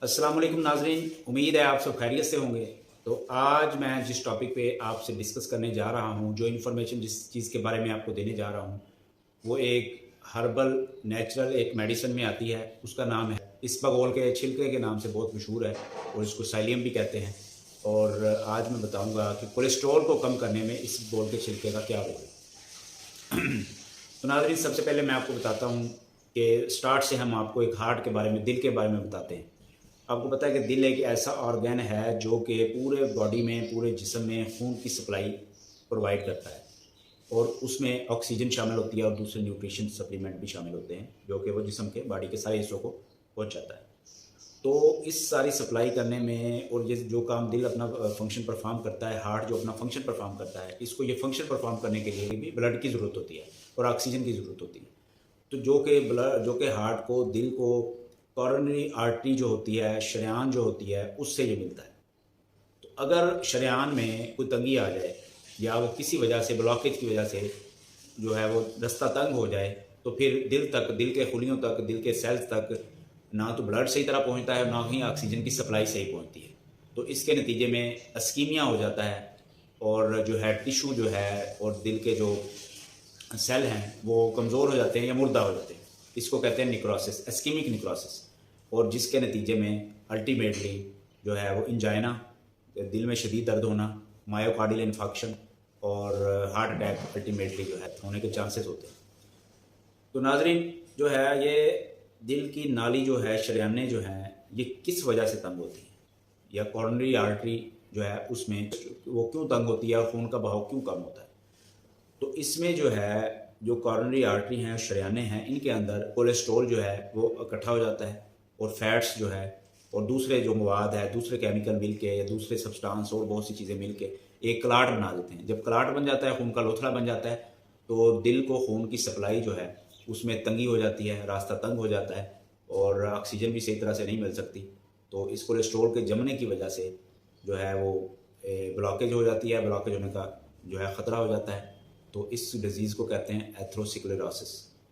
अस्सलाम वालेकुम नाज़रीन, उम्मीद है आप सब खैरियत से होंगे। तो आज मैं जिस टॉपिक पे आपसे डिस्कस करने जा रहा हूँ, जो इन्फॉर्मेशन जिस चीज़ के बारे में आपको देने जा रहा हूँ, वो एक हर्बल नेचुरल एक मेडिसिन में आती है। उसका नाम है इसबगोल के छिलके के नाम से बहुत मशहूर है और इसको साइलियम भी कहते हैं। और आज मैं बताऊँगा कि कोलेस्ट्रॉल को कम करने में इसबगोल के छिलके का क्या रोल है। तो नाज़रीन, सबसे पहले मैं आपको बताता हूँ कि स्टार्ट से हम आपको एक हार्ट के बारे में, दिल के बारे में बताते हैं। आपको पता है कि दिल एक ऐसा ऑर्गन है जो कि पूरे बॉडी में, पूरे जिस्म में खून की सप्लाई प्रोवाइड करता है और उसमें ऑक्सीजन शामिल होती है और दूसरे न्यूट्रिशन सप्लीमेंट भी शामिल होते हैं जो कि वो जिस्म के बॉडी के सारे हिस्सों को पहुंचाता है। तो इस सारी सप्लाई करने में और ये जो काम दिल अपना फंक्शन परफॉर्म करता है, हार्ट जो अपना फंक्शन परफॉर्म करता है, इसको ये फंक्शन परफॉर्म करने के लिए भी ब्लड की ज़रूरत होती है और ऑक्सीजन की ज़रूरत होती है। तो जो कि हार्ट को, दिल को कॉरोनरी आर्टरी जो होती है, शरेआन जो होती है, उससे ये मिलता है। तो अगर शरेआन में कोई तंगी आ जाए या वो किसी वजह से, ब्लॉकेज की वजह से जो है वो रास्ता तंग हो जाए, तो फिर दिल तक, दिल के खुलियों तक, दिल के सेल्स तक ना तो ब्लड सही तरह पहुंचता है, ना ही ऑक्सीजन की सप्लाई सही पहुंचती है। तो इसके नतीजे में अस्कीमिया हो जाता है और जो है टिश्यू जो है और दिल के जो सेल हैं वो कमज़ोर हो जाते हैं या मुर्दा हो जाते हैं। इसको कहते हैं निक्रोसिस, एस्कीमिक निक्रोसिस। और जिसके नतीजे में अल्टीमेटली जो है वो इंजाइना, दिल में शदीद दर्द होना, मायोकार्डियल इन्फेक्शन और हार्ट अटैक अल्टीमेटली जो है होने के चांसेस होते हैं। तो नाजरीन, जो है ये दिल की नाली जो है, शरेयानें जो हैं, ये किस वजह से तंग होती हैं या कॉरोनरी आर्टरी जो है उसमें वो क्यों तंग होती है और खून का बहाव क्यों कम होता है। तो इसमें जो है, जो कॉरोनरी आर्टरी हैं, शरेयानें हैं, इनके अंदर कोलेस्ट्रॉल जो है वो इकट्ठा हो जाता है और फैट्स जो है और दूसरे जो मवाद है, दूसरे केमिकल मिल के या दूसरे सब्सटेंस और बहुत सी चीज़ें मिल के एक क्लाट बना देते हैं। जब क्लाट बन जाता है, खून का लोथड़ा बन जाता है, तो दिल को खून की सप्लाई जो है उसमें तंगी हो जाती है, रास्ता तंग हो जाता है और ऑक्सीजन भी सही तरह से नहीं मिल सकती। तो इस कोलेस्ट्रॉल के जमने की वजह से जो है वो ब्लॉकेज हो जाती है, ब्लॉकेज होने का जो है ख़तरा हो जाता है। तो इस डिज़ीज़ को कहते हैं एथेरोस्क्लेरोसिस।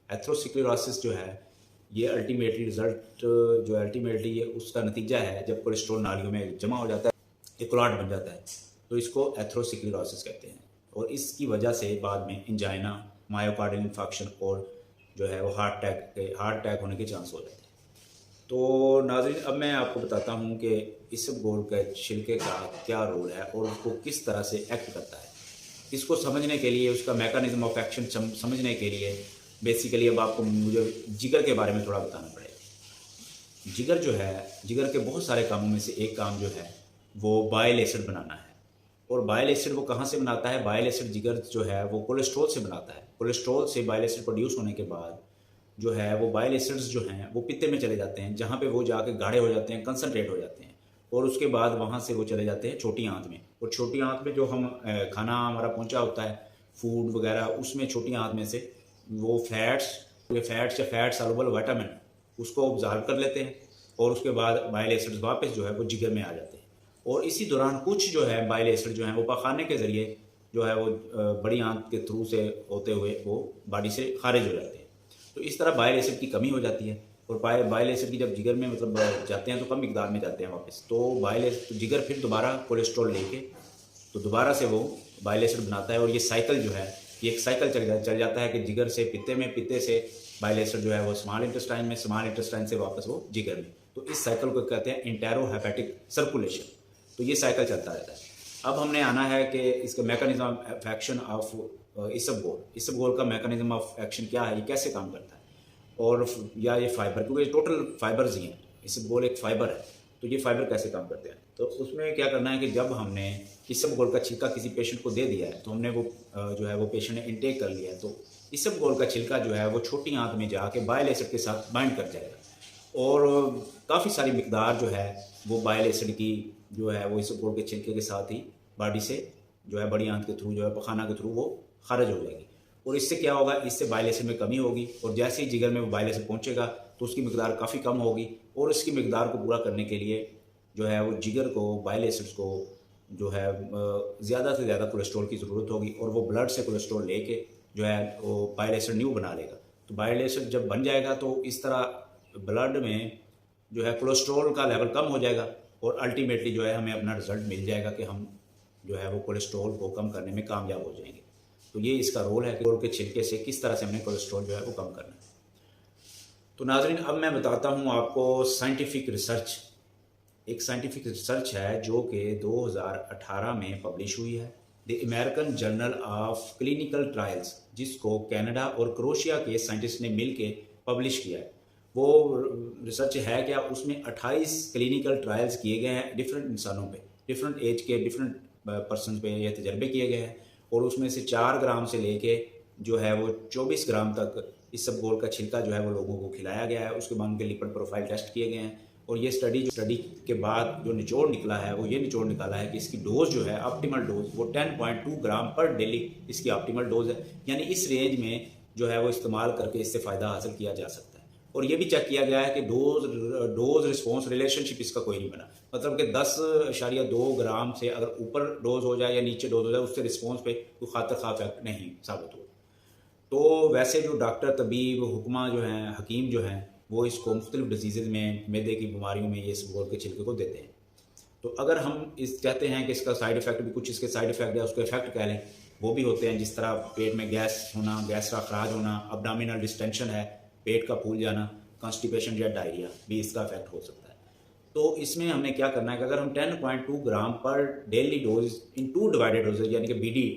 एथेरोस्क्लेरोसिस जो है ये अल्टीमेटली रिज़ल्ट जो अल्टीमेटली ये उसका नतीजा है जब कोलेस्ट्रॉल नालियों में जमा हो जाता है, एक क्लॉट बन जाता है, तो इसको एथेरोस्क्लेरोसिस कहते हैं। और इसकी वजह से बाद में इंजाइना, मायोकार्डियल इन्फेक्शन और जो है वो हार्ट अटैक होने के चांस हो जाते हैं। तो नाज़रीन, अब मैं आपको बताता हूँ कि इसबगोल के छिलके का क्या रोल है और उसको किस तरह से एक्ट करता है। इसको समझने के लिए, उसका मैकेनिज्म ऑफ एक्शन समझने के लिए बेसिकली अब आपको मुझे जिगर के बारे में थोड़ा बताना पड़ेगा। जिगर जो है, जिगर के बहुत सारे कामों में से एक काम जो है वो बाइल एसिड बनाना है। और बाइल एसिड वो कहाँ से बनाता है? बाइल एसिड जिगर जो है वो कोलेस्ट्रॉल से बनाता है। कोलेस्ट्रॉल से बाइल एसिड प्रोड्यूस होने के बाद जो है वो बाइल एसिड्स जो हैं वो पित्ते में चले जाते हैं, जहाँ पे वो जाके गाढ़े हो जाते हैं, कंसनट्रेट हो जाते हैं। और उसके बाद वहाँ से वो चले जाते हैं छोटी आंत में। और छोटी आंत में जो हम खाना हमारा पहुँचा होता है, फूड वगैरह, उसमें छोटी आंत में से वो फैट्स या फैट सॉल्युबल विटामिन उसको ऑब्जर्व कर लेते हैं और उसके बाद बाइल एसिड्स वापस जो है वो जिगर में आ जाते हैं। और इसी दौरान कुछ जो है बाइल एसिड जो है वो पखाने के ज़रिए जो है वो बड़ी आंत के थ्रू से होते हुए वो बॉडी से खारिज हो जाते हैं। तो इस तरह बाइल एसिड की कमी हो जाती है और बाइल एसिड की जब जिगर में मतलब जाते हैं तो कम मिकदार में जाते हैं वापस, तो जिगर फिर दोबारा कोलेस्ट्रॉल लेके तो दोबारा से वो बाइल एसिड बनाता है। और ये साइकिल जो है, ये एक साइकिल चल जाता है कि जिगर से पित्ते में, पित्ते से बाइल एसिड जो है वो स्मॉल इंटेस्टाइन में, स्मॉल इंटेस्टाइन से वापस वो जिगर में। तो इस साइकिल को कहते हैं इंटेरोहेपेटिक सर्कुलेशन। तो ये साइकिल चलता रहता है। अब हमने आना है कि इसका मैकेनिज्म ऑफ एक्शन ऑफ इसबगोल का मैकेनिज्म ऑफ एक्शन क्या है, ये कैसे काम करता है और या ये फाइबर, क्योंकि टोटल फाइबर्स ही हैं, इसबगोल एक फाइबर है, तो ये फाइबर कैसे काम करते हैं। तो उसमें क्या करना है कि जब हमने इसबगोल का छिलका किसी पेशेंट को दे दिया है, तो हमने वो जो है वो पेशेंट ने इनटेक कर लिया है, तो इसबगोल का छिलका जो है वो छोटी आंत में जाके बाइल एसिड के साथ बाइंड कर जाएगा और काफ़ी सारी मिकदार जो है वो बाइल एसिड की जो है वो इसबगोल के छिलके के साथ ही बॉडी से जो है बड़ी आंत के थ्रू, जो है पखाना के थ्रू वो खारिज हो जाएगी। और इससे क्या होगा, इससे बाइल एसिड में कमी होगी और जैसे ही जिगर में वो बाइल एसिड पहुंचेगा तो उसकी मिकदार काफ़ी कम होगी। और इसकी मिकदार को पूरा करने के लिए जो है वो जिगर को, बाइल एसिड्स को जो है ज़्यादा से ज़्यादा कोलेस्ट्रॉल की ज़रूरत होगी और वो ब्लड से कोलेस्ट्रॉल लेके जो है वो बाइल एसिड न्यू बना लेगा। तो बाइल एसिड जब बन जाएगा तो इस तरह ब्लड में जो है कोलेस्ट्रॉल का लेवल कम हो जाएगा और अल्टीमेटली जो है हमें अपना रिजल्ट मिल जाएगा कि हम जो है वो कोलेस्ट्रॉल को कम करने में कामयाब हो जाएंगे। तो ये इसका रोल है कि कोलेस्ट्रॉल के छिलके से किस तरह से हमने कोलेस्ट्रॉल जो है वो कम करना है। तो नाज़रीन, अब मैं बताता हूँ आपको साइंटिफिक रिसर्च। एक साइंटिफिक रिसर्च है जो कि 2018 में पब्लिश हुई है, the American journal of clinical trials, जिसको कनाडा और क्रोएशिया के साइंटिस्ट ने मिलके पब्लिश किया है। वो रिसर्च है क्या, उसमें 28 क्लिनिकल ट्रायल्स किए गए हैं डिफरेंट इंसानों पे, डिफरेंट एज के डिफरेंट पर्सन पे ये तजर्बे किए गए हैं। और उसमें से 4 ग्राम से लेके जो है वो 24 ग्राम तक इसबगोल का छिलका जो है वो लोगों को खिलाया गया है। उसके बाद उनके लिपिड प्रोफाइल टेस्ट किए गए हैं और ये स्टडी के बाद जो निचोड़ निकला है वो ये निचोड़ निकाला है कि इसकी डोज जो है, ऑप्टिमल डोज, वो 10.2 ग्राम पर डेली इसकी ऑप्टिमल डोज है। यानी इस रेंज में जो है वो इस्तेमाल करके इससे फ़ायदा हासिल किया जा सकता है। और ये भी चेक किया गया है कि डोज रिस्पॉन्स रिलेशनशिप इसका कोई नहीं बना, मतलब कि 10.2 ग्राम से अगर ऊपर डोज हो जाए या नीचे डोज हो जाए उससे रिस्पॉन्स पे कोई खातर खा इफेक्ट नहीं साबित हुआ। तो वैसे जो डॉक्टर, तबीब, हुक्मा जो हैं, हकीम जो हैं, वो इसको मुख्तलिफ डिजीज़ में, मैदे की बीमारियों में ये इसबगोल के छिलके को देते हैं। तो अगर हम इस कहते हैं कि इसका साइड इफ़ेक्ट भी, कुछ इसके साइड इफ़ेक्ट या उसके इफ़ेक्ट कह लें, वो भी होते हैं, जिस तरह पेट में गैस होना, गैस का अखराज होना, अब्डामिनल डिस्टेंशन है, पेट का फूल जाना, कॉन्स्टिपेशन या डायरिया भी इसका इफेक्ट हो सकता है। तो इसमें हमें क्या करना है कि अगर हम 10.2 ग्राम पर डेली डोज इन 2 डिवाइडेड डोजेज यानी कि बीडी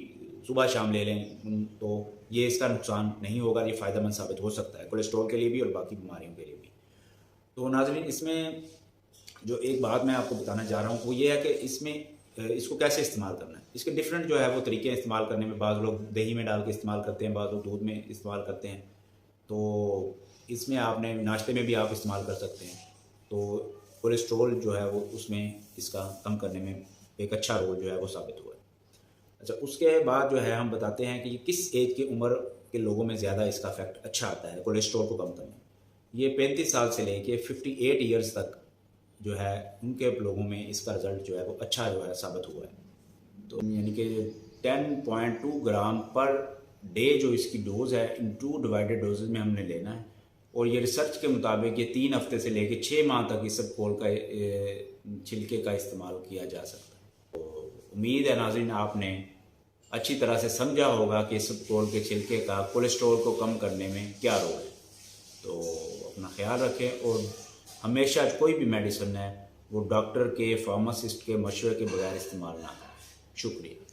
सुबह शाम ले लें तो ये इसका नुकसान नहीं होगा, ये फ़ायदेमंद साबित हो सकता है कोलेस्ट्रॉल के लिए भी और बाकी बीमारियों के लिए भी। तो नाज़रीन, इसमें जो एक बात मैं आपको बताना चाह रहा हूँ वो ये है कि इसमें इसको कैसे इस्तेमाल करना है। इसके डिफरेंट जो है वो तरीके हैं इस्तेमाल करने में। बाज़ लोग दही में डाल के इस्तेमाल करते हैं, बाज़ लोग दूध में इस्तेमाल करते हैं। तो इसमें आपने नाश्ते में भी आप इस्तेमाल कर सकते हैं। तो कोलेस्ट्रॉल जो है वो उसमें इसका कम करने में एक अच्छा रोल जो है वो साबित हुआ है। अच्छा, उसके बाद जो है हम बताते हैं कि किस एज की उम्र के लोगों में ज़्यादा इसका इफेक्ट अच्छा आता है कोलेस्ट्रॉल को कम करने में। ये 35 साल से लेके 58 ईयर्स तक जो है उनके लोगों में इसका रिज़ल्ट जो है वो अच्छा जो है साबित हुआ है। तो यानी कि 10.2 ग्राम पर डे जो इसकी डोज़ है इन 2 डिवाइडेड डोजेज में हमने लेना है। और ये रिसर्च के मुताबिक ये 3 हफ्ते से लेके 6 माह तक इसबगोल का छिलके का इस्तेमाल किया जा सकता है। तो उम्मीद है नाज़रीन आपने अच्छी तरह से समझा होगा कि इसबगोल के छिलके का कोलेस्ट्रॉल को कम करने में क्या रोल है। तो अपना ख्याल रखें और हमेशा कोई भी मेडिसिन है वो डॉक्टर के, फार्मासिस्ट के मशवरे के बगैर इस्तेमाल ना करें। शुक्रिया।